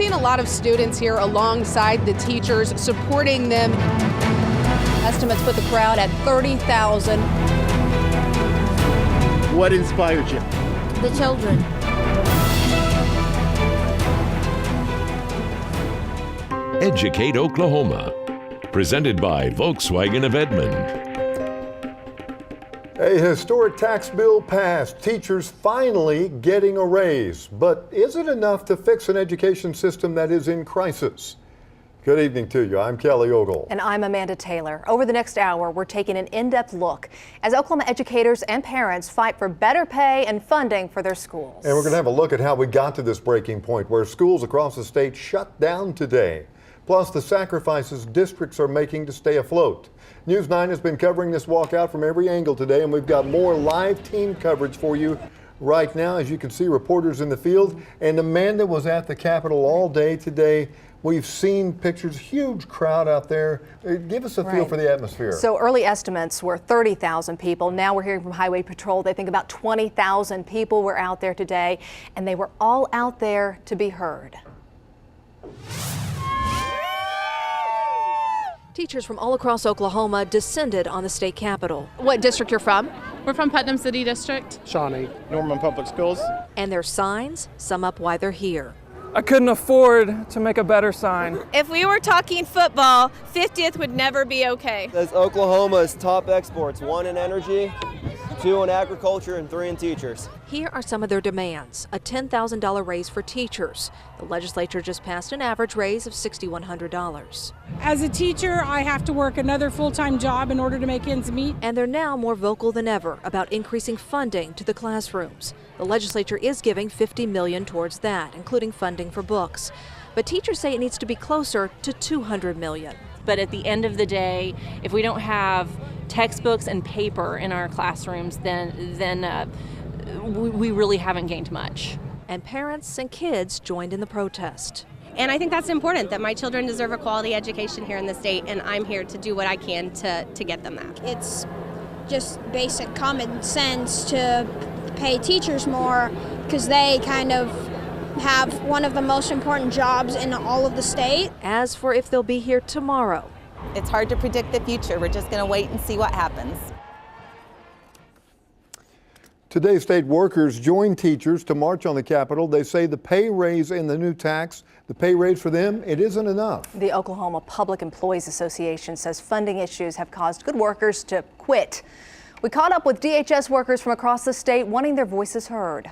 seeing a lot of students here alongside the teachers, supporting them. Estimates put the crowd at 30,000. What inspired you? The children. Educate Oklahoma, presented by Volkswagen of Edmond. A historic tax bill passed, teachers finally getting a raise. But is it enough to fix an education system that is in crisis? Good evening to you. I'm Kelly Ogle. And I'm Amanda Taylor. Over the next hour, we're taking an in-depth look as Oklahoma educators and parents fight for better pay and funding for their schools. And we're going to have a look at how we got to this breaking point where schools across the state shut down today. Plus the sacrifices districts are making to stay afloat. News 9 has been covering this walkout from every angle today, and we've got more live team coverage for you right now. As you can see, reporters in the field, and Amanda was at the Capitol all day today. We've seen pictures, huge crowd out there. Give us a feel for the atmosphere. So early estimates were 30,000 people. Now we're hearing from Highway Patrol. They think about 20,000 people were out there today, and they were all out there to be heard. Teachers from all across Oklahoma descended on the state capitol. What district you're from? We're from Putnam City District. Shawnee, Norman Public Schools. And their signs sum up why they're here. I couldn't afford to make a better sign. If we were talking football, 50th would never be okay. As Oklahoma's top exports, 1 in energy, 2 in agriculture, and 3 in teachers. Here are some of their demands. A $10,000 raise for teachers. The legislature just passed an average raise of $6,100. As a teacher, I have to work another full-time job in order to make ends meet. And they're now more vocal than ever about increasing funding to the classrooms. The legislature is giving $50 million towards that, including funding for books. But teachers say it needs to be closer to $200 million. But at the end of the day, if we don't have textbooks and paper in our classrooms, then we really haven't gained much. And parents and kids joined in the protest. And I think that's important, that my children deserve a quality education here in the state, and I'm here to do what I can to get them that. It's just basic common sense to pay teachers more because they kind of have one of the most important jobs in all of the state. As for if they'll be here tomorrow, it's hard to predict the future. We're just going to wait and see what happens. Today, state workers join teachers to march on the Capitol. They say the pay raise and the new tax, the pay raise for them, it isn't enough. The Oklahoma Public Employees Association says funding issues have caused good workers to quit. We caught up with DHS workers from across the state wanting their voices heard.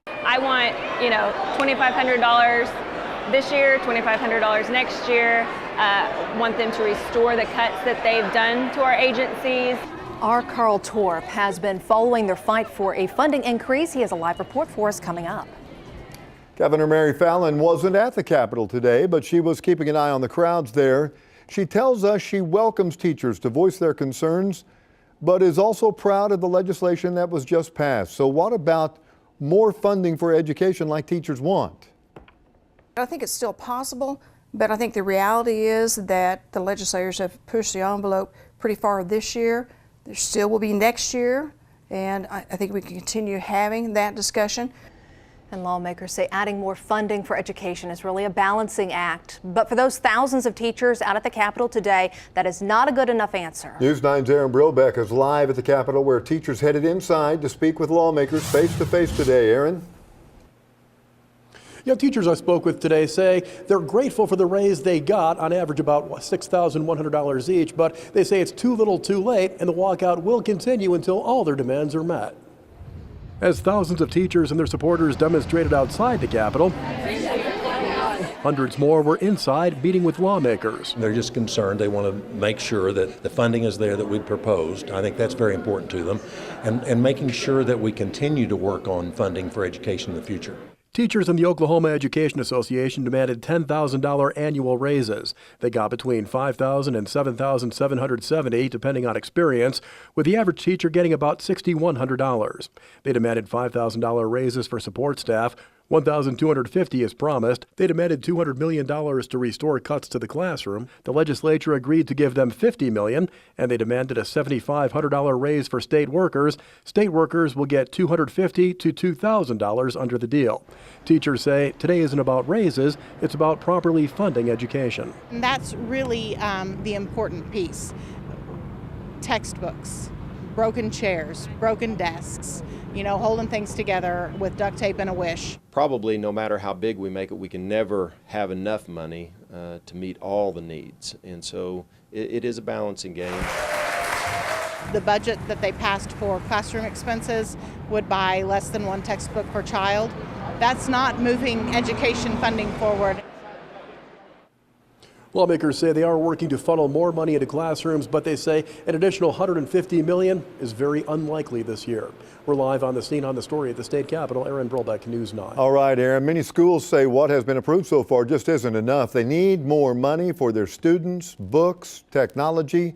I want, $2,500 this year, $2,500 next year. Want them to restore the cuts that they've done to our agencies. Our Carl Torp has been following their fight for a funding increase. He has a live report for us coming up. Governor Mary Fallin wasn't at the Capitol today, but she was keeping an eye on the crowds there. She tells us she welcomes teachers to voice their concerns, but is also proud of the legislation that was just passed. So what about more funding for education like teachers want? I think it's still possible, but I think the reality is that the legislators have pushed the envelope pretty far this year. There still will be next year, and I think we can continue having that discussion. And lawmakers say adding more funding for education is really a balancing act. But for those thousands of teachers out at the Capitol today, that is not a good enough answer. News 9's Aaron Brilbeck is live at the Capitol where teachers headed inside to speak with lawmakers face to face today. Aaron? Yeah, teachers I spoke with today say they're grateful for the raise they got, on average about $6,100 each, but they say it's too little too late, and the walkout will continue until all their demands are met. As thousands of teachers and their supporters demonstrated outside the Capitol, hundreds more were inside meeting with lawmakers. They're just concerned. They want to make sure that the funding is there that we proposed. I think that's very important to them, and making sure that we continue to work on funding for education in the future. Teachers in the Oklahoma Education Association demanded $10,000 annual raises. They got between $5,000 and $7,770, depending on experience, with the average teacher getting about $6,100. They demanded $5,000 raises for support staff, $1,250 is promised. They demanded $200 million to restore cuts to the classroom. The legislature agreed to give them $50 million, and they demanded a $7,500 raise for state workers. State workers will get $250 to $2,000 under the deal. Teachers say today isn't about raises, it's about properly funding education. And that's really the important piece. Textbooks, broken chairs, broken desks, holding things together with duct tape and a wish. Probably no matter how big we make it, we can never have enough money to meet all the needs. And so it is a balancing game. The budget that they passed for classroom expenses would buy less than one textbook per child. That's not moving education funding forward. Lawmakers say they are working to funnel more money into classrooms, but they say an additional $150 million is very unlikely this year. We're live on the scene on the story at the state capitol. Aaron Brolbeck, News 9. All right, Aaron. Many schools say what has been approved so far just isn't enough. They need more money for their students, books, technology.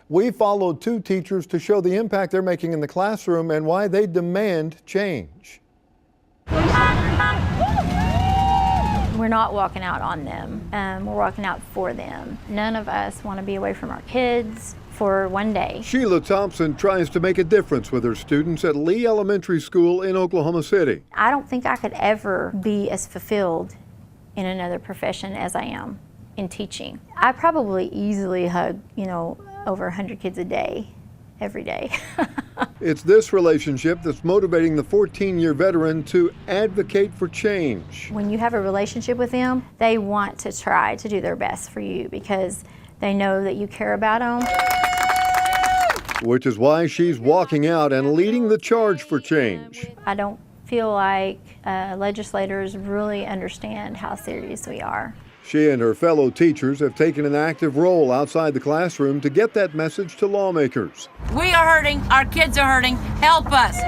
We followed two teachers to show the impact they're making in the classroom and why they demand change. We're not walking out on them. We're walking out for them. None of us want to be away from our kids for one day. Sheila Thompson tries to make a difference with her students at Lee Elementary School in Oklahoma City. I don't think I could ever be as fulfilled in another profession as I am in teaching. I probably easily hug, over 100 kids a day, every day. It's this relationship that's motivating the 14-year veteran to advocate for change. When you have a relationship with them, they want to try to do their best for you because they know that you care about them. Which is why she's walking out and leading the charge for change. I don't feel like legislators really understand how serious we are. She and her fellow teachers have taken an active role outside the classroom to get that message to lawmakers. We are hurting, our kids are hurting, help us.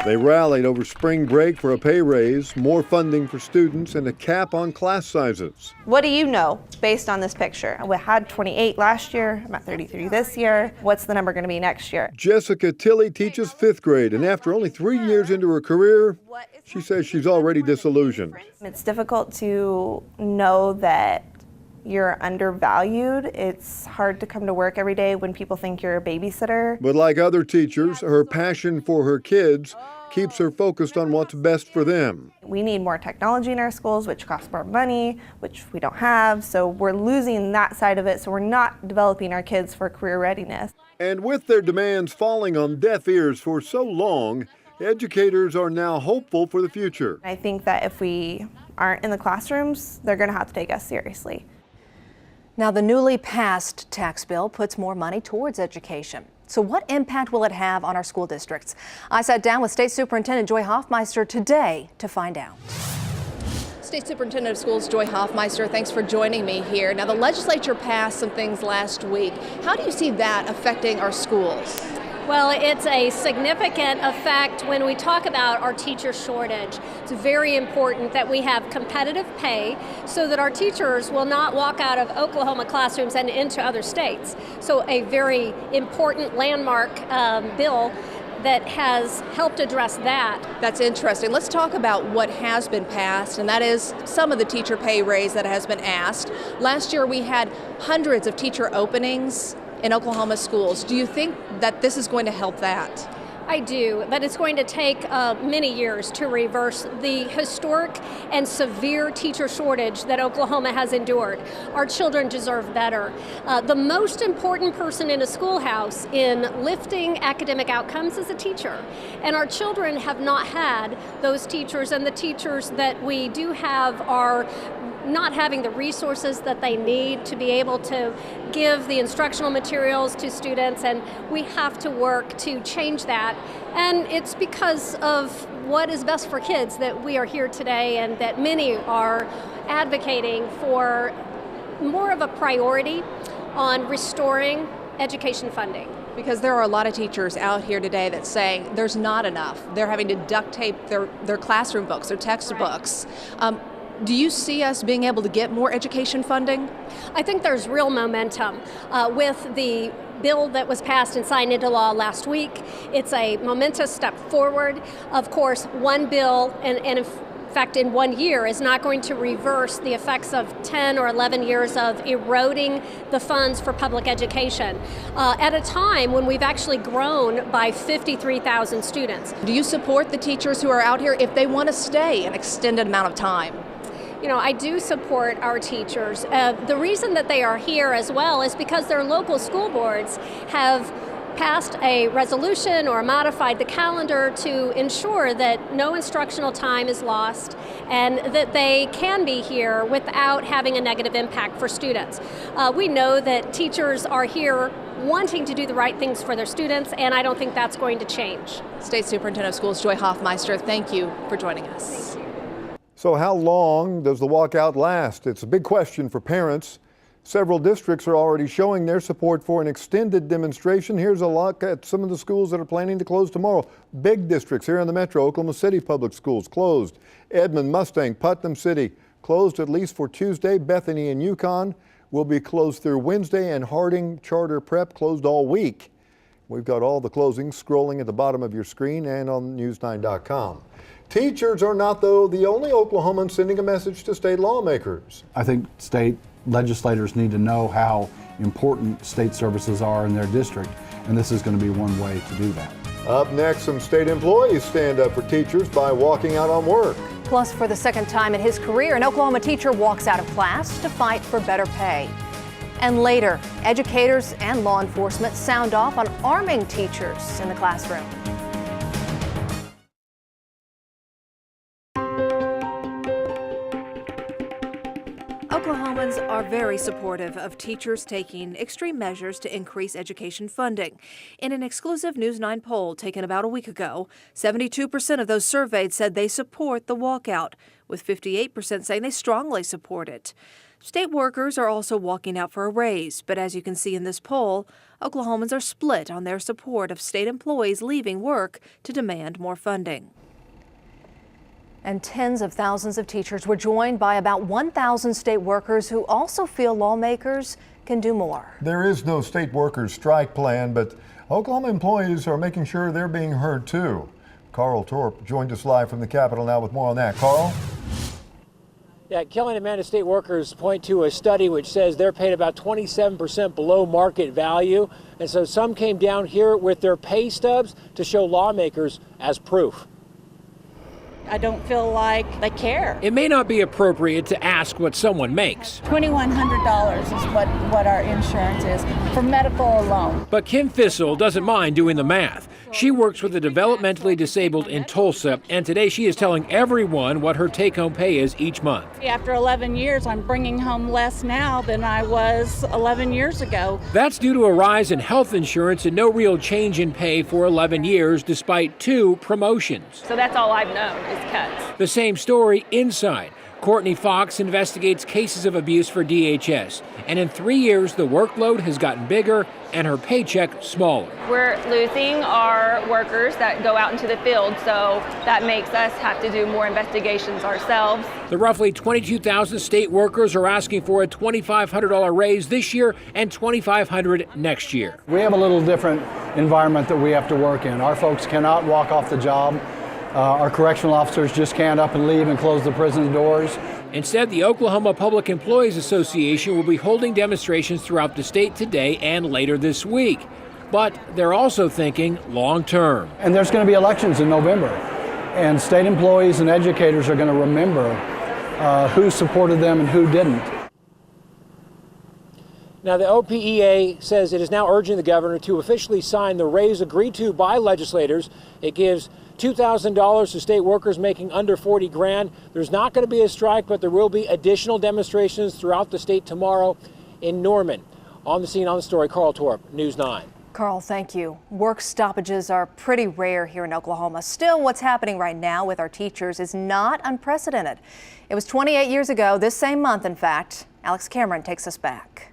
They rallied over spring break for a pay raise, more funding for students, and a cap on class sizes. What do you know based on this picture? We had 28 last year, I'm at 33 this year. What's the number going to be next year? Jessica Tilley teaches 5th grade, and after only 3 years into her career, she says she's already disillusioned. It's difficult to know that you're undervalued. It's hard to come to work every day when people think you're a babysitter. But like other teachers, her passion for her kids keeps her focused on what's best for them. We need more technology in our schools, which costs more money, which we don't have. So we're losing that side of it. So we're not developing our kids for career readiness. And with their demands falling on deaf ears for so long, educators are now hopeful for the future. I think that if we aren't in the classrooms, they're going to have to take us seriously. Now, the newly passed tax bill puts more money towards education. So what impact will it have on our school districts? I sat down with State Superintendent Joy Hoffmeister today to find out. State Superintendent of Schools Joy Hoffmeister, thanks for joining me here. Now, the legislature passed some things last week. How do you see that affecting our schools? Well, it's a significant effect when we talk about our teacher shortage. It's very important that we have competitive pay so that our teachers will not walk out of Oklahoma classrooms and into other states. So a very important landmark bill that has helped address that. That's interesting. Let's talk about what has been passed, and that is some of the teacher pay raise that has been asked. Last year we had hundreds of teacher openings in Oklahoma schools. Do you think that this is going to help that? I do, but it's going to take many years to reverse the historic and severe teacher shortage that Oklahoma has endured. Our children deserve better. The most important person in a schoolhouse in lifting academic outcomes is a teacher. And our children have not had those teachers, and the teachers that we do have are not having the resources that they need to be able to give the instructional materials to students, and we have to work to change that. And it's because of what is best for kids that we are here today, and that many are advocating for more of a priority on restoring education funding. Because there are a lot of teachers out here today that's saying there's not enough. They're having to duct tape their classroom books, their textbooks. Do you see us being able to get more education funding? I think there's real momentum with the bill that was passed and signed into law last week. It's a momentous step forward. Of course, one bill, and in fact, in 1 year, is not going to reverse the effects of 10 or 11 years of eroding the funds for public education at a time when we've actually grown by 53,000 students. Do you support the teachers who are out here if they want to stay an extended amount of time? You know, I do support our teachers. The reason that they are here as well is because their local school boards have passed a resolution or modified the calendar to ensure that no instructional time is lost and that they can be here without having a negative impact for students. We know that teachers are here wanting to do the right things for their students, and I don't think that's going to change. State Superintendent of Schools Joy Hoffmeister, thank you for joining us. So how long does the walkout last? It's a big question for parents. Several districts are already showing their support for an extended demonstration. Here's a look at some of the schools that are planning to close tomorrow. Big districts here in the metro: Oklahoma City Public Schools closed. Edmond, Mustang, Putnam City closed at least for Tuesday. Bethany and Yukon will be closed through Wednesday, and Harding Charter Prep closed all week. We've got all the closings scrolling at the bottom of your screen and on news9.com. Teachers are not, though, the only Oklahomans sending a message to state lawmakers. I think state legislators need to know how important state services are in their district, and this is going to be one way to do that. Up next, some state employees stand up for teachers by walking out on work. Plus, for the second time in his career, an Oklahoma teacher walks out of class to fight for better pay. And later, educators and law enforcement sound off on arming teachers in the classroom. Oklahomans are very supportive of teachers taking extreme measures to increase education funding. In an exclusive News 9 poll taken about a week ago, 72% of those surveyed said they support the walkout, with 58% saying they strongly support it. State workers are also walking out for a raise, but as you can see in this poll, Oklahomans are split on their support of state employees leaving work to demand more funding. And tens of thousands of teachers were joined by about 1,000 state workers who also feel lawmakers can do more. There is no state workers' strike plan, but Oklahoma employees are making sure they're being heard too. Carl Torp joined us live from the Capitol now with more on that. Carl? Yeah, Kelly and Amanda, state workers point to a study which says they're paid about 27% below market value. And so some came down here with their pay stubs to show lawmakers as proof. I don't feel like they care. It may not be appropriate to ask what someone makes. $2,100 is what our insurance is for medical alone. But Kim Fissel doesn't mind doing the math. She works with the developmentally disabled in Tulsa, and today she is telling everyone what her take-home pay is each month. After 11 years, I'm bringing home less now than I was 11 years ago. That's due to a rise in health insurance and no real change in pay for 11 years, despite 2 promotions. So that's all I've known is cuts. The same story inside. Courtney Fox investigates cases of abuse for DHS, and in 3 years the workload has gotten bigger and her paycheck smaller. We're losing our workers that go out into the field, so that makes us have to do more investigations ourselves. The roughly 22,000 state workers are asking for a $2,500 raise this year and $2,500 next year. We have a little different environment that we have to work in. Our folks cannot walk off the job. Our correctional officers just can't up and leave and close the prison's doors. Instead, the Oklahoma Public Employees Association will be holding demonstrations throughout the state today and later this week. But they're also thinking long term. And there's going to be elections in November. And state employees and educators are going to remember who supported them and who didn't. Now, the OPEA says it is now urging the governor to officially sign the raise agreed to by legislators. It gives $2,000 to state workers making under 40 grand. There's not going to be a strike, but there will be additional demonstrations throughout the state tomorrow in Norman. On the scene, on the story, Carl Torp, News 9. Carl, thank you. Work stoppages are pretty rare here in Oklahoma. Still, what's happening right now with our teachers is not unprecedented. It was 28 years ago, this same month, in fact. Alex Cameron takes us back.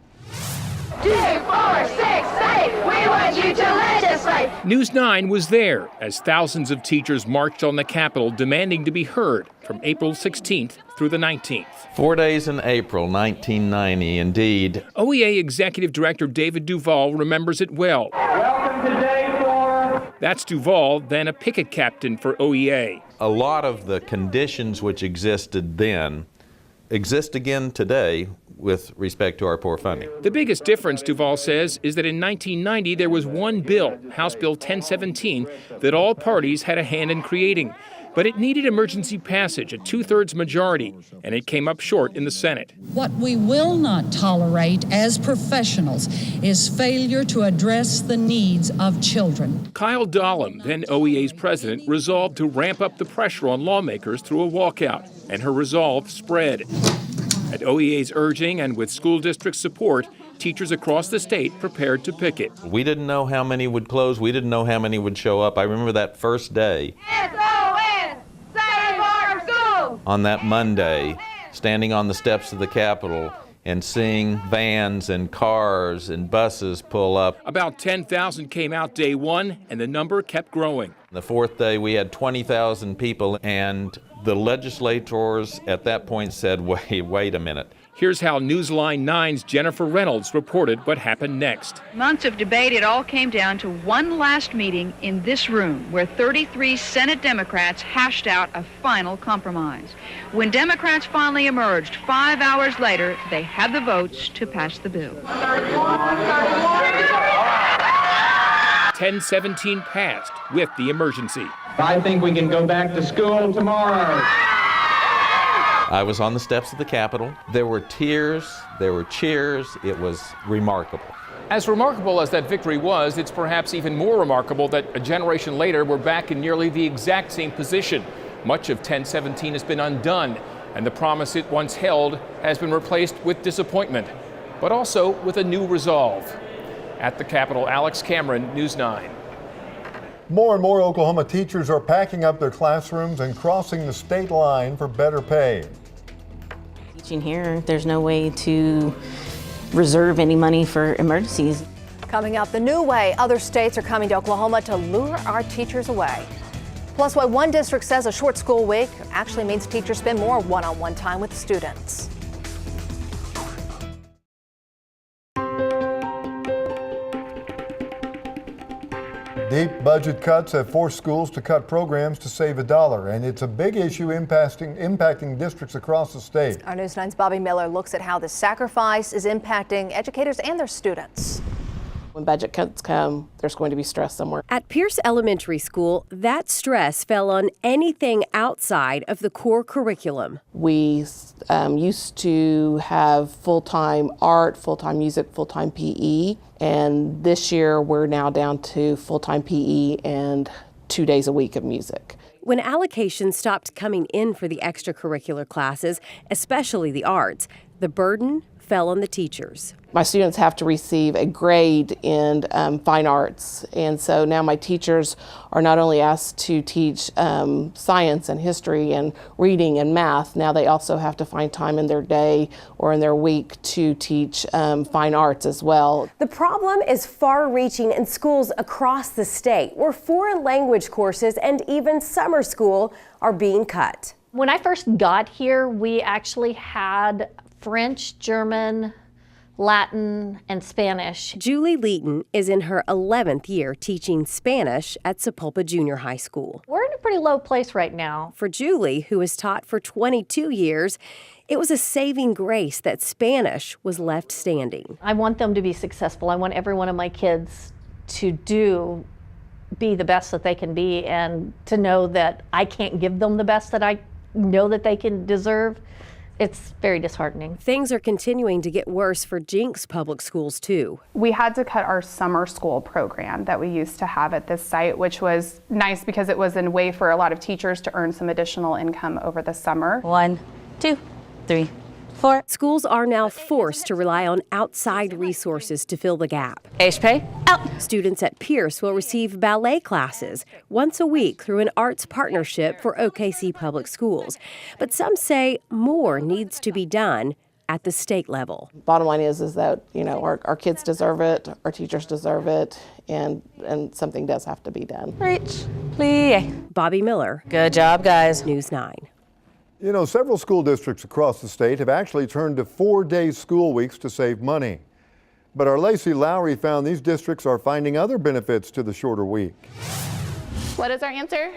2, 4, 6, 8, we want you to legislate. News 9 was there as thousands of teachers marched on the Capitol demanding to be heard from April 16th through the 19th. 4 days in April 1990, indeed. OEA Executive Director David Duvall remembers it well. Welcome to day 4. That's Duvall, then a picket captain for OEA. A lot of the conditions which existed then exist again today with respect to our poor funding. The biggest difference, Duvall says, is that in 1990 there was one bill, House Bill 1017, that all parties had a hand in creating. But it needed emergency passage, a 2/3 majority, and it came up short in the Senate. What we will not tolerate as professionals is failure to address the needs of children. Kyle Dahlem, then OEA's president, resolved to ramp up the pressure on lawmakers through a walkout, and her resolve spread. At OEA's urging and with school district support, teachers across the state prepared to picket. We didn't know how many would close. We didn't know how many would show up. I remember that first day. SOS! Save our schools! On that Monday, standing on the steps of the Capitol and seeing vans and cars and buses pull up. About 10,000 came out day one, and the number kept growing. The fourth day, we had 20,000 people, and the legislators at that point said, wait a minute. Here's how Newsline 9's Jennifer Reynolds reported what happened next. Months of debate, it all came down to one last meeting in this room where 33 Senate Democrats hashed out a final compromise. When Democrats finally emerged 5 hours later, they had the votes to pass the bill. 1017 passed with the emergency. I think we can go back to school tomorrow. I was on the steps of the Capitol. There were tears, there were cheers. It was remarkable. As remarkable as that victory was, it's perhaps even more remarkable that a generation later we're back in nearly the exact same position. Much of 1017 has been undone, and the promise it once held has been replaced with disappointment, but also with a new resolve. At the Capitol, Alex Cameron, News 9. More and more Oklahoma teachers are packing up their classrooms and crossing the state line for better pay. Teaching here, there's no way to reserve any money for emergencies. Coming up the new way, other states are coming to Oklahoma to lure our teachers away. Plus, why one district says a short school week actually means teachers spend more one-on-one time with students. Deep budget cuts have forced schools to cut programs to save $1, and it's a big issue impacting districts across the state. Our News 9's Bobby Miller looks at how the sacrifice is impacting educators and their students. When budget cuts come, there's going to be stress somewhere. At Pierce Elementary School, that stress fell on anything outside of the core curriculum. We used to have full-time art, full-time music, full-time PE, and this year we're now down to full-time PE and 2 days a week of music. When allocations stopped coming in for the extracurricular classes, especially the arts, the burden fell on the teachers. My students have to receive a grade in fine arts, and so now my teachers are not only asked to teach science and history and reading and math, now they also have to find time in their day or in their week to teach fine arts as well. The problem is far-reaching in schools across the state, where foreign language courses and even summer school are being cut. When I first got here, we actually had French, German, Latin, and Spanish. Julie Leeton is in her 11th year teaching Spanish at Sapulpa Junior High School. We're in a pretty low place right now. For Julie, who has taught for 22 years, it was a saving grace that Spanish was left standing. I want them to be successful. I want every one of my kids to be the best that they can be, and to know that I can't give them the best that I know that they can deserve. It's very disheartening. Things are continuing to get worse for Jenks Public Schools, too. We had to cut our summer school program that we used to have at this site, which was nice because it was a way for a lot of teachers to earn some additional income over the summer. 1, 2, 3, 4. Schools are now forced to rely on outside resources to fill the gap. HP, out. Students at Pierce will receive ballet classes once a week through an arts partnership for OKC Public Schools. But some say more needs to be done at the state level. Bottom line is that, you know, our kids deserve it, our teachers deserve it, and something does have to be done. Reach, please. Bobby Miller. Good job, guys. News 9. You know, several school districts across the state have actually turned to 4-day school weeks to save money. But our Lacey Lowry found these districts are finding other benefits to the shorter week. What is our answer?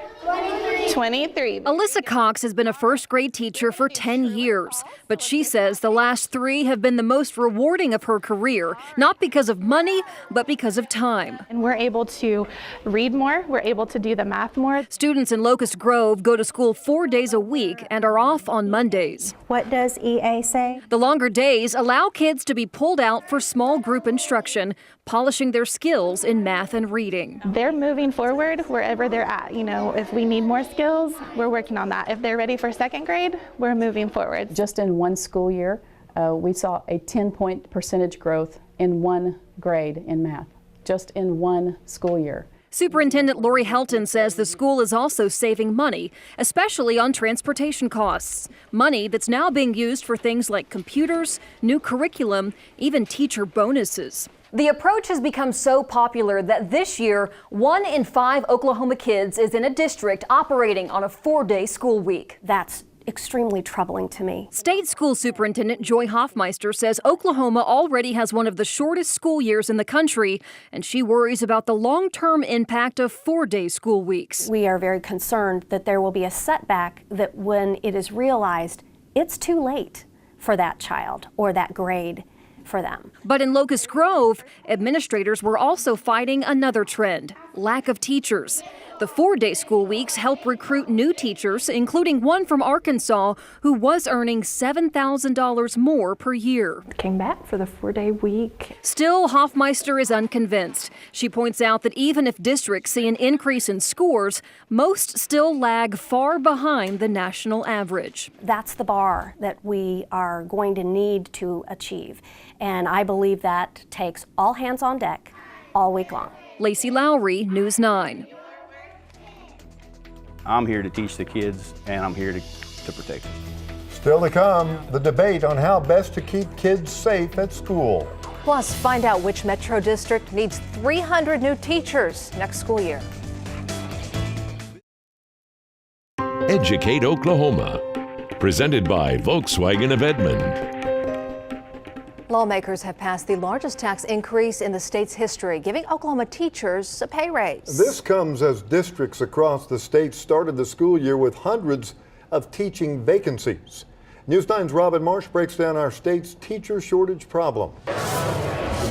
23. Alyssa Cox has been a first grade teacher for 10 years, but she says the last 3 have been the most rewarding of her career, not because of money, but because of time. And we're able to read more, we're able to do the math more. Students in Locust Grove go to school 4 days a week and are off on Mondays. What does EA say? The longer days allow kids to be pulled out for small group instruction, polishing their skills in math and reading. They're moving forward wherever they're at. You know, if we need more skills, we're working on that. If they're ready for 2nd grade, we're moving forward. Just in one school year, we saw a 10-point percentage growth in one grade in math, just in one school year. Superintendent Lori Helton says the school is also saving money, especially on transportation costs. Money that's now being used for things like computers, new curriculum, even teacher bonuses. The approach has become so popular that this year, 1 in 5 Oklahoma kids is in a district operating on a 4-day school week. That's extremely troubling to me. State School Superintendent Joy Hoffmeister says Oklahoma already has one of the shortest school years in the country, and she worries about the long-term impact of 4-day school weeks. We are very concerned that there will be a setback, that when it is realized it's too late for that child or that grade for them. But in Locust Grove, administrators were also fighting another trend: lack of teachers. The 4-day school weeks help recruit new teachers, including one from Arkansas who was earning $7,000 more per year. Came back for the 4-day week. Still, Hoffmeister is unconvinced. She points out that even if districts see an increase in scores, most still lag far behind the national average. That's the bar that we are going to need to achieve. And I believe that takes all hands on deck all week long. Lacey Lowry, News 9. I'm here to teach the kids, and I'm here to protect them. Still to come, the debate on how best to keep kids safe at school. Plus, find out which metro district needs 300 new teachers next school year. Educate Oklahoma, presented by Volkswagen of Edmond. Lawmakers have passed the largest tax increase in the state's history, giving Oklahoma teachers a pay raise. This comes as districts across the state started the school year with hundreds of teaching vacancies. News 9's Robin Marsh breaks down our state's teacher shortage problem.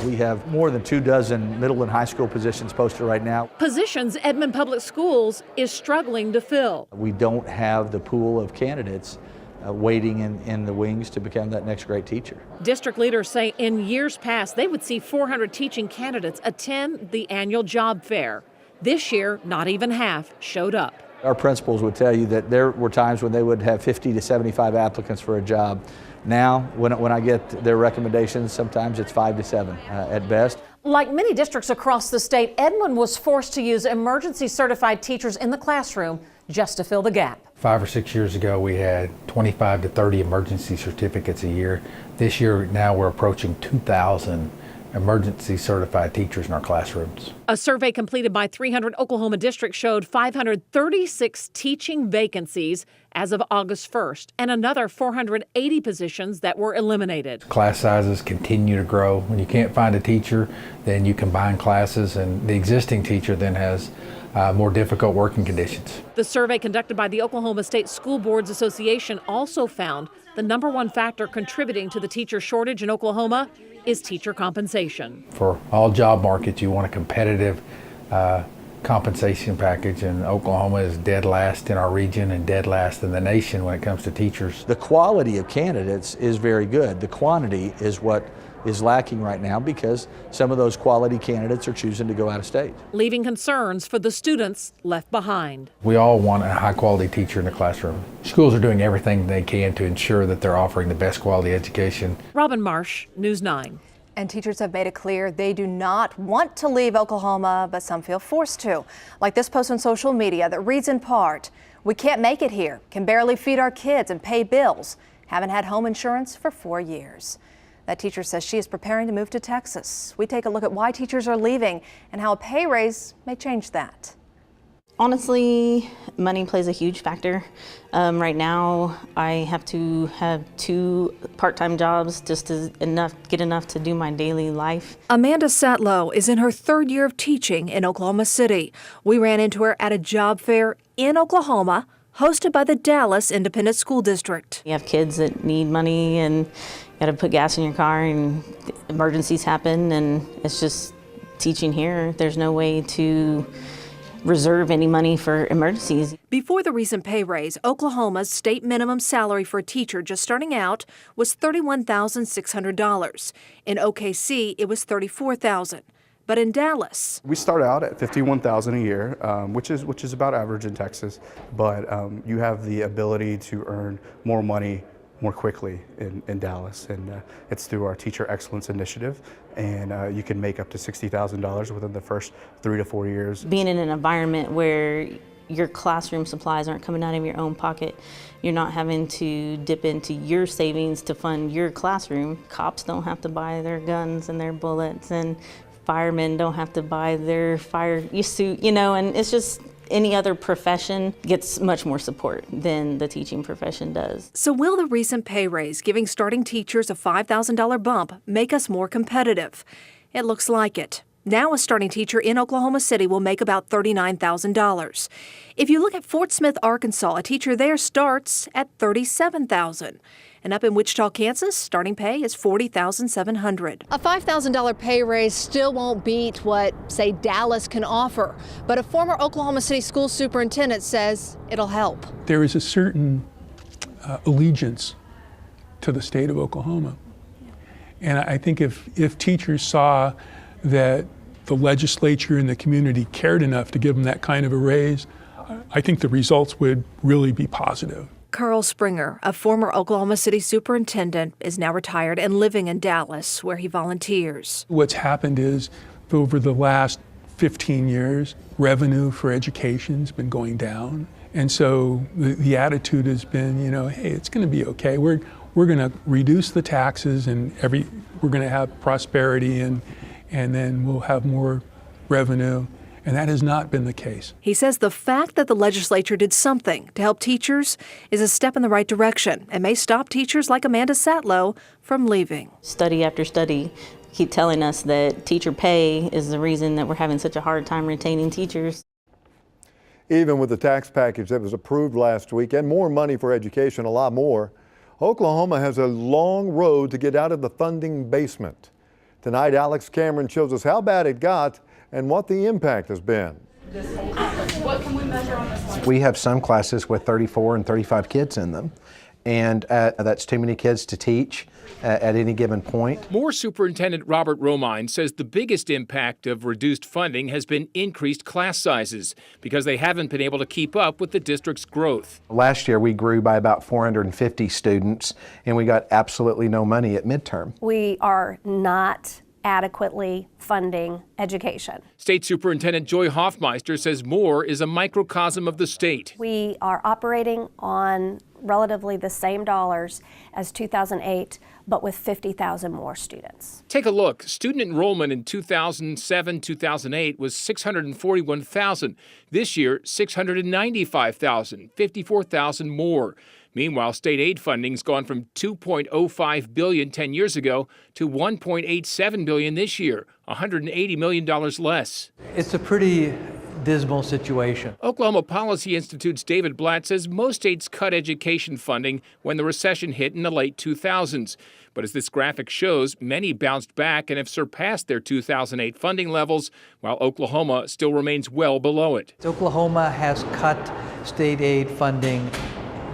We have more than 24 middle and high school positions posted right now. Positions Edmond Public Schools is struggling to fill. We don't have the pool of candidates waiting in the wings to become that next great teacher. District leaders say in years past they would see 400 teaching candidates attend the annual job fair. This year, not even half showed up. Our principals would tell you that there were times when they would have 50 to 75 applicants for a job. Now, when I get their recommendations, sometimes it's 5 to 7 at best. Like many districts across the state, Edmond was forced to use emergency certified teachers in the classroom just to fill the gap. 5 or 6 years ago, we had 25 to 30 emergency certificates a year. This year, now we're approaching 2,000 emergency certified teachers in our classrooms. A survey completed by 300 Oklahoma districts showed 536 teaching vacancies as of August 1st, and another 480 positions that were eliminated. Class sizes continue to grow. When you can't find a teacher, then you combine classes, and the existing teacher then has more difficult working conditions. The survey conducted by the Oklahoma State School Boards Association also found the #1 factor contributing to the teacher shortage in Oklahoma is teacher compensation. For all job markets, you want a competitive compensation package, and Oklahoma is dead last in our region and dead last in the nation when it comes to teachers. The quality of candidates is very good. The quantity is what is lacking right now because some of those quality candidates are choosing to go out of state, leaving concerns for the students left behind. We all want a high quality teacher in the classroom. Schools are doing everything they can to ensure that they're offering the best quality education. Robin Marsh, News 9. And teachers have made it clear they do not want to leave Oklahoma, but some feel forced to. Like this post on social media that reads in part, "We can't make it here, can barely feed our kids and pay bills, haven't had home insurance for 4 years." That teacher says she is preparing to move to Texas. We take a look at why teachers are leaving and how a pay raise may change that. Honestly, money plays a huge factor. Right now, I have to have 2 part-time jobs just to get enough to do my daily life. Amanda Satlow is in her 3rd year of teaching in Oklahoma City. We ran into her at a job fair in Oklahoma, hosted by the Dallas Independent School District. You have kids that need money and you got to put gas in your car and emergencies happen, and it's just teaching here. There's no way to reserve any money for emergencies. Before the recent pay raise, Oklahoma's state minimum salary for a teacher just starting out was $31,600. In OKC, it was $34,000. But in Dallas, we start out at $51,000 a year, which is about average in Texas. But you have the ability to earn more money more quickly in Dallas, and it's through our Teacher Excellence Initiative, and you can make up to $60,000 within the first 3 to 4 years. Being in an environment where your classroom supplies aren't coming out of your own pocket, you're not having to dip into your savings to fund your classroom. Cops don't have to buy their guns and their bullets, and firemen don't have to buy their fire suit, and it's just any other profession gets much more support than the teaching profession does. So will the recent pay raise giving starting teachers a $5,000 bump make us more competitive? It looks like it. Now a starting teacher in Oklahoma City will make about $39,000. If you look at Fort Smith, Arkansas, a teacher there starts at $37,000. And up in Wichita, Kansas, starting pay is $40,700. A $5,000 pay raise still won't beat what, say, Dallas can offer. But a former Oklahoma City school superintendent says it'll help. There is a certain allegiance to the state of Oklahoma. And I think if teachers saw that the legislature and the community cared enough to give them that kind of a raise, I think the results would really be positive. Carl Springer, a former Oklahoma City superintendent, is now retired and living in Dallas, where he volunteers. What's happened is, over the last 15 years, revenue for education's been going down. And so the attitude has been, hey, it's going to be okay. We're going to reduce the taxes, and we're going to have prosperity, and then we'll have more revenue. And that has not been the case. He says the fact that the legislature did something to help teachers is a step in the right direction and may stop teachers like Amanda Satlow from leaving. Study after study keep telling us that teacher pay is the reason that we're having such a hard time retaining teachers. Even with the tax package that was approved last week and more money for education, a lot more, Oklahoma has a long road to get out of the funding basement. Tonight, Alex Cameron shows us how bad it got and what the impact has been. What can we measure on this one? We have some classes with 34 and 35 kids in them, and that's too many kids to teach at any given point. Moore Superintendent Robert Romine says the biggest impact of reduced funding has been increased class sizes because they haven't been able to keep up with the district's growth. Last year we grew by about 450 students, and we got absolutely no money at midterm. We are not adequately funding education. State Superintendent Joy Hoffmeister says Moore is a microcosm of the state. We are operating on relatively the same dollars as 2008, but with 50,000 more students. Take a look. Student enrollment in 2007-2008 was 641,000. This year, 695,000, 54,000 more. Meanwhile, state aid funding's gone from $2.05 billion 10 years ago to $1.87 billion this year, $180 million less. It's a pretty dismal situation. Oklahoma Policy Institute's David Blatt says most states cut education funding when the recession hit in the late 2000s. But as this graphic shows, many bounced back and have surpassed their 2008 funding levels, while Oklahoma still remains well below it. Oklahoma has cut state aid funding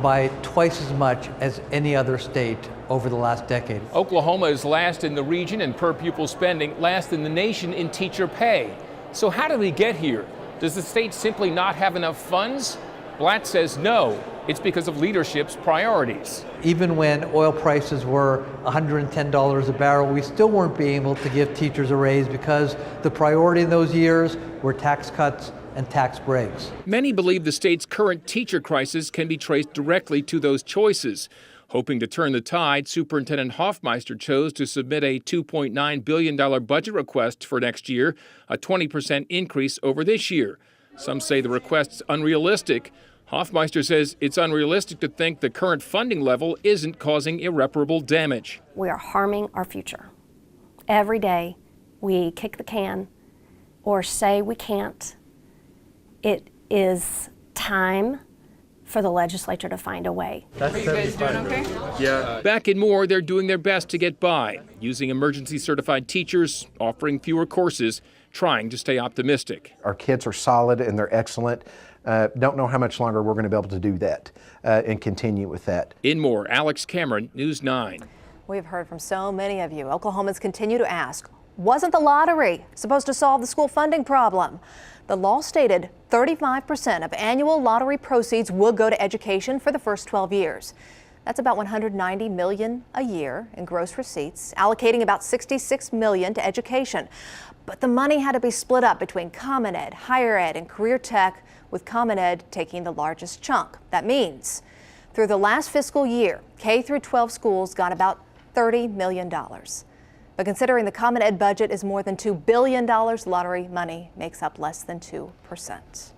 by twice as much as any other state over the last decade. Oklahoma is last in the region in per pupil spending, last in the nation in teacher pay. So how did we get here? Does the state simply not have enough funds? Blatt says no. It's because of leadership's priorities. Even when oil prices were $110 a barrel, we still weren't being able to give teachers a raise because the priority in those years were tax cuts and tax breaks. Many believe the state's current teacher crisis can be traced directly to those choices. Hoping to turn the tide, Superintendent Hoffmeister chose to submit a $2.9 billion budget request for next year, a 20% increase over this year. Some say the request's unrealistic. Hoffmeister says it's unrealistic to think the current funding level isn't causing irreparable damage. We are harming our future. Every day we kick the can or say we can't. It is time for the legislature to find a way. Are you guys doing okay? Yeah. Back in Moore, they're doing their best to get by, using emergency certified teachers, offering fewer courses, trying to stay optimistic. Our kids are solid and they're excellent. Don't know how much longer we're going to be able to do that and continue with that. In Moore, Alex Cameron, News 9. We've heard from so many of you. Oklahomans continue to ask, wasn't the lottery supposed to solve the school funding problem? The law stated 35% of annual lottery proceeds would go to education for the first 12 years. That's about $190 million a year in gross receipts, allocating about $66 million to education. But the money had to be split up between Common Ed, Higher Ed, and Career Tech, with Common Ed taking the largest chunk. That means through the last fiscal year, K through 12 schools got about $30 million. But considering the Common Ed budget is more than $2 billion, lottery money makes up less than 2%.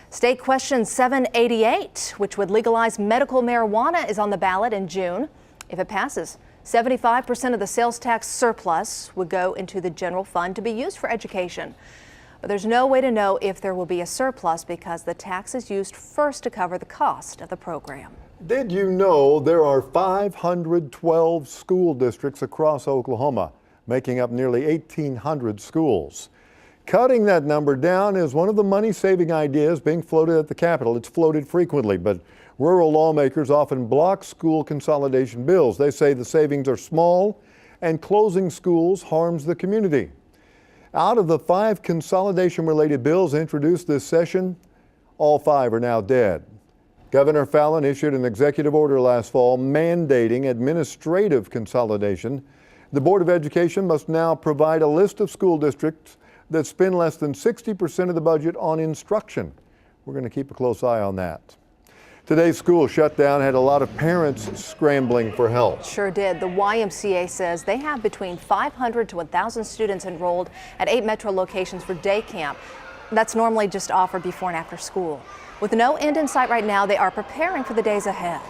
State Question 788, which would legalize medical marijuana, is on the ballot in June. If it passes, 75% of the sales tax surplus would go into the general fund to be used for education. But there's no way to know if there will be a surplus because the tax is used first to cover the cost of the program. Did you know there are 512 school districts across Oklahoma, making up nearly 1,800 schools? Cutting that number down is one of the money-saving ideas being floated at the Capitol. It's floated frequently, but rural lawmakers often block school consolidation bills. They say the savings are small and closing schools harms the community. Out of the 5 consolidation-related bills introduced this session, all 5 are now dead. Governor Fallin issued an executive order last fall mandating administrative consolidation. The Board of Education must now provide a list of school districts that spend less than 60% of the budget on instruction. We're going to keep a close eye on that. Today's school shutdown had a lot of parents scrambling for help. Sure did. The YMCA says they have between 500 to 1,000 students enrolled at 8 metro locations for day camp. That's normally just offered before and after school. With no end in sight right now, they are preparing for the days ahead.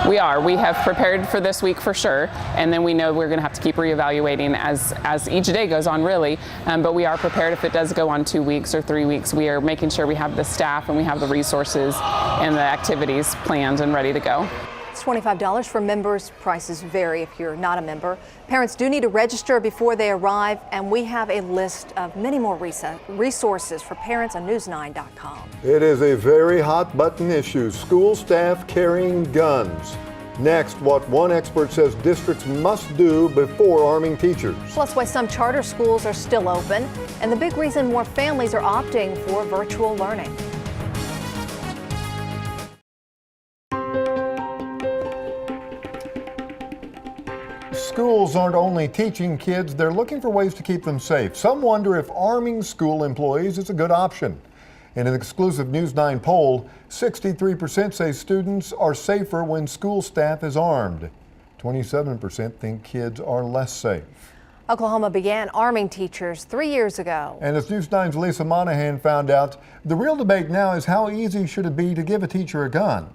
We are. We have prepared for this week for sure, and then we know we're going to have to keep reevaluating as each day goes on, really. But we are prepared if it does go on 2 weeks or 3 weeks. We are making sure we have the staff and we have the resources and the activities planned and ready to go. It's $25 for members. Prices vary if you're not a member. Parents do need to register before they arrive, and we have a list of many more resources for parents on news9.com. It is a very hot button issue, school staff carrying guns. Next, what one expert says districts must do before arming teachers. Plus why some charter schools are still open, and the big reason more families are opting for virtual learning. Schools aren't only teaching kids, they're looking for ways to keep them safe. Some wonder if arming school employees is a good option. In an exclusive News 9 poll, 63% say students are safer when school staff is armed. 27% think kids are less safe. Oklahoma began arming teachers 3 years ago. And as News 9's Lisa Monahan found out, the real debate now is how easy should it be to give a teacher a gun?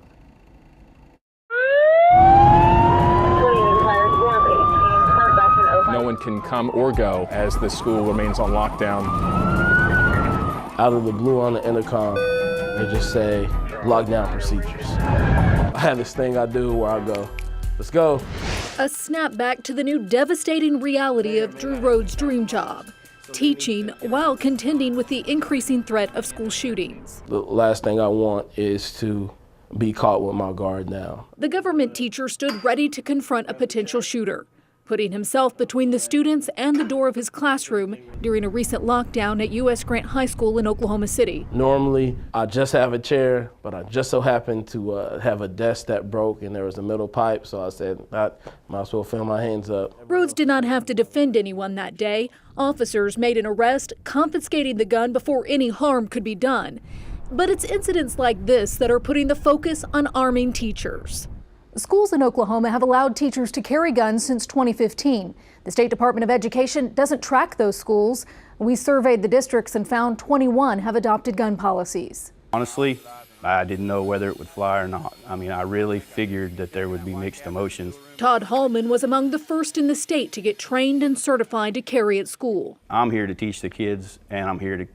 No one can come or go as the school remains on lockdown. Out of the blue on the intercom, they just say lockdown procedures. I have this thing I do where I go, let's go. A snapback to the new devastating reality of Drew Rhodes' dream job, teaching while contending with the increasing threat of school shootings. The last thing I want is to be caught with my guard down. The government teacher stood ready to confront a potential shooter, putting himself between the students and the door of his classroom during a recent lockdown at U.S. Grant High School in Oklahoma City. Normally, I just have a chair, but I just so happened to have a desk that broke and there was a middle pipe, so I said, I might as well fill my hands up. Rhodes did not have to defend anyone that day. Officers made an arrest, confiscating the gun before any harm could be done. But it's incidents like this that are putting the focus on arming teachers. Schools in Oklahoma have allowed teachers to carry guns since 2015. The State Department of Education doesn't track those schools. We surveyed the districts and found 21 have adopted gun policies. Honestly, I didn't know whether it would fly or not. I mean, I really figured that there would be mixed emotions. Todd Hallman was among the first in the state to get trained and certified to carry at school. I'm here to teach the kids, and I'm here to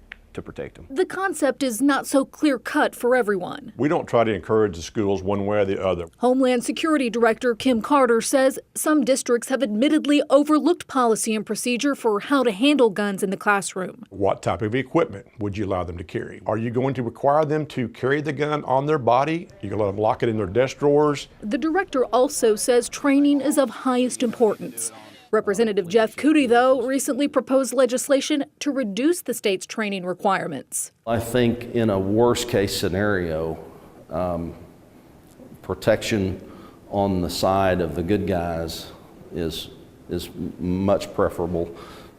protect them. The concept is not so clear-cut for everyone. We don't try to encourage the schools one way or the other. Homeland Security Director Kim Carter says some districts have admittedly overlooked policy and procedure for how to handle guns in the classroom. What type of equipment would you allow them to carry? Are you going to require them to carry the gun on their body? You're going to let them lock it in their desk drawers? The director also says training is of highest importance. Representative Jeff Cootie, though, recently proposed legislation to reduce the state's training requirements. I think in a worst-case scenario, protection on the side of the good guys is much preferable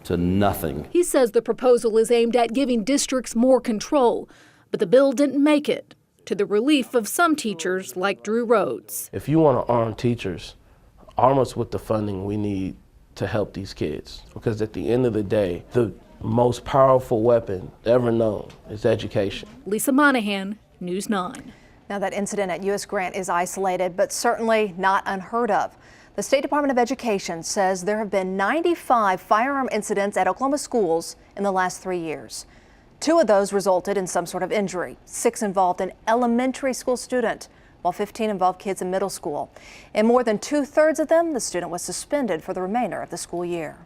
to nothing. He says the proposal is aimed at giving districts more control, but the bill didn't make it, to the relief of some teachers like Drew Rhodes. If you want to arm teachers, arm us with the funding we need to help these kids, because at the end of the day, the most powerful weapon ever known is education. Lisa Monahan, News 9. Now, that incident at U.S. Grant is isolated, but certainly not unheard of. The State Department of Education says there have been 95 firearm incidents at Oklahoma schools in the last 3 years. 2 of those resulted in some sort of injury. 6 involved an elementary school student, while 15 involved kids in middle school. In more than 2/3 of them, the student was suspended for the remainder of the school year.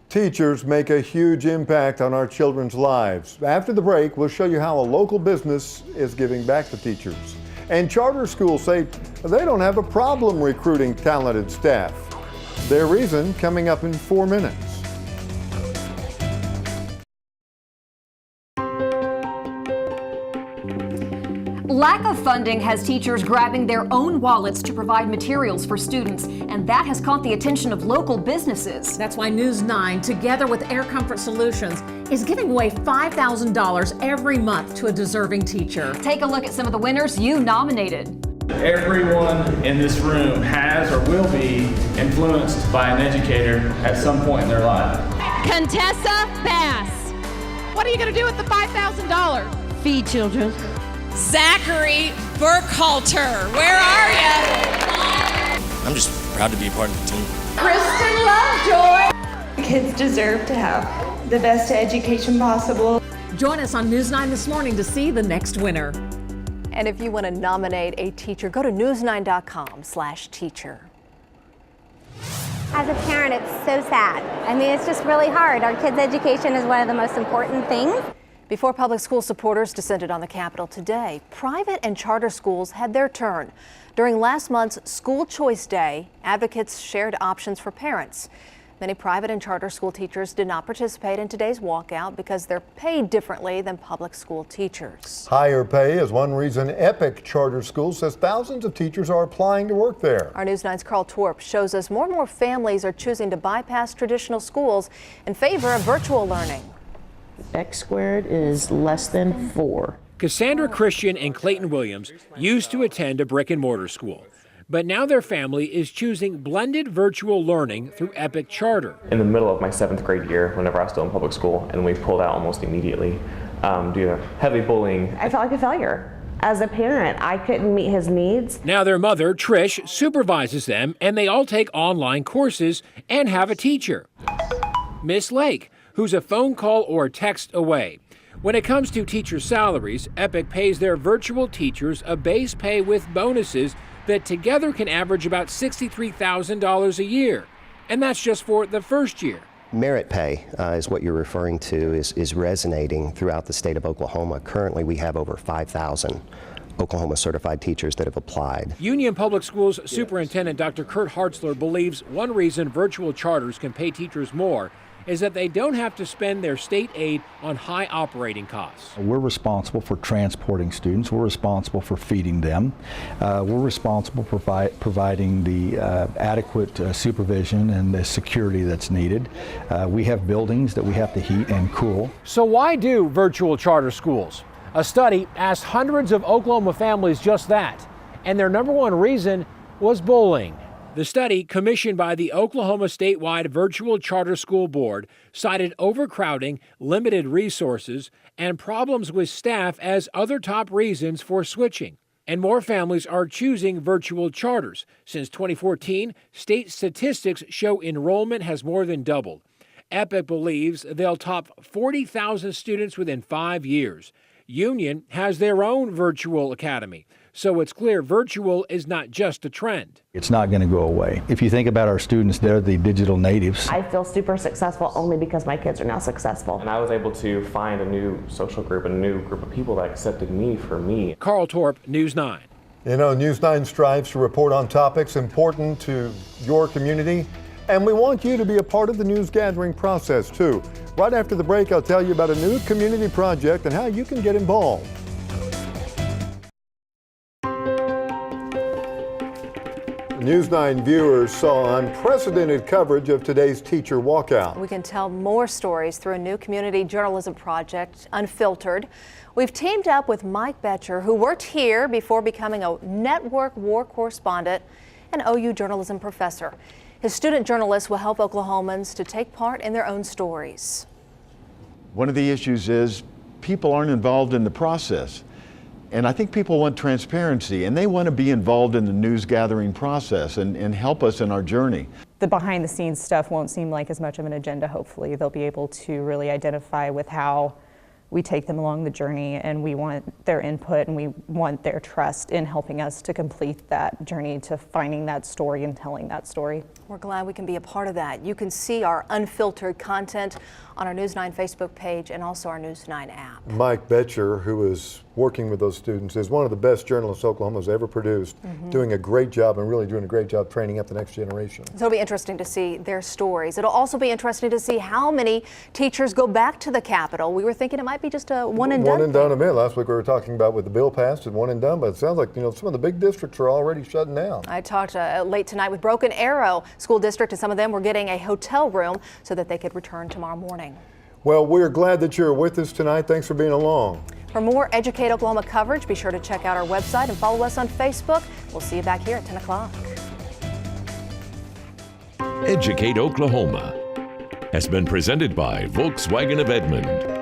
Teachers make a huge impact on our children's lives. After the break, we'll show you how a local business is giving back to teachers. And charter schools say they don't have a problem recruiting talented staff. Their reason coming up in 4 minutes. Lack of funding has teachers grabbing their own wallets to provide materials for students, and that has caught the attention of local businesses. That's why News 9, together with Air Comfort Solutions, is giving away $5,000 every month to a deserving teacher. Take a look at some of the winners you nominated. Everyone in this room has or will be influenced by an educator at some point in their life. Contessa Bass. What are you going to do with the $5,000? Feed children. Zachary Burkhalter, where are you? I'm just proud to be a part of the team. Kristen Lovejoy. Kids deserve to have the best education possible. Join us on News 9 this morning to see the next winner. And if you want to nominate a teacher, go to news9.com/teacher. As a parent, it's so sad. I mean, it's just really hard. Our kids' education is one of the most important things. Before public school supporters descended on the Capitol today, private and charter schools had their turn. During last month's School Choice Day, advocates shared options for parents. Many private and charter school teachers did not participate in today's walkout because they're paid differently than public school teachers. Higher pay is one reason Epic Charter School says thousands of teachers are applying to work there. Our News 9's Carl Torp shows us more and more families are choosing to bypass traditional schools in favor of virtual learning. X squared is less than 4. Cassandra Christian and Clayton Williams used to attend a brick and mortar school, but now their family is choosing blended virtual learning through Epic Charter. In the middle of my 7th grade year, whenever I was still in public school, and we pulled out almost immediately due to heavy bullying. I felt like a failure. As a parent, I couldn't meet his needs. Now their mother, Trish, supervises them, and they all take online courses and have a teacher, Miss Lake, who's a phone call or a text away. When it comes to teacher salaries, Epic pays their virtual teachers a base pay with bonuses that together can average about $63,000 a year. And that's just for the first year. Merit pay is what you're referring to, is resonating throughout the state of Oklahoma. Currently, we have over 5,000 Oklahoma certified teachers that have applied. Union Public Schools Superintendent Dr. Kurt Hartzler believes one reason virtual charters can pay teachers more is that they don't have to spend their state aid on high operating costs. We're responsible for transporting students. We're responsible for feeding them. We're responsible for providing the adequate supervision and the security that's needed. We have buildings that we have to heat and cool. So why do virtual charter schools? A study asked hundreds of Oklahoma families just that. And their number one reason, was bullying. The study, commissioned by the Oklahoma statewide Virtual Charter School Board, cited overcrowding, limited resources, and problems with staff as other top reasons for switching. And more families are choosing virtual charters. Since 2014, state statistics show enrollment has more than doubled. Epic believes they'll top 40,000 students within 5 years. Union has their own virtual academy. So it's clear virtual is not just a trend. It's not going to go away. If you think about our students, they're the digital natives. I feel super successful only because my kids are now successful. And I was able to find a new social group, a new group of people that accepted me for me. Carl Torp, News 9. You know, News 9 strives to report on topics important to your community, and we want you to be a part of the news gathering process too. Right after the break, I'll tell you about a new community project and how you can get involved. News 9 viewers saw unprecedented coverage of today's teacher walkout. We can tell more stories through a new community journalism project, Unfiltered. We've teamed up with Mike Betcher, who worked here before becoming a network war correspondent and OU journalism professor. His student journalists will help Oklahomans to take part in their own stories. One of the issues is people aren't involved in the process. And I think people want transparency, and they want to be involved in the news gathering process and help us in our journey. The behind the scenes stuff won't seem like as much of an agenda. Hopefully they'll be able to really identify with how we take them along the journey, and we want their input and we want their trust in helping us to complete that journey to finding that story and telling that story. We're glad we can be a part of that. You can see our unfiltered content on our News 9 Facebook page and also our News 9 app. Mike Betcher, who is working with those students, is one of the best journalists Oklahoma's ever produced, doing a great job and really doing a great job training up the next generation. So it'll be interesting to see their stories. It'll also be interesting to see how many teachers go back to the Capitol. We were thinking it might be just a one and done. One and done event. Last week we were talking about with the bill passed and one and done, but it sounds like, you know, some of the big districts are already shutting down. I talked late tonight with Broken Arrow School District, and some of them were getting a hotel room so that they could return tomorrow morning. Well, we're glad that you're with us tonight. Thanks for being along. For more Educate Oklahoma coverage, be sure to check out our website and follow us on Facebook. We'll see you back here at 10 o'clock. Educate Oklahoma has been presented by Volkswagen of Edmond.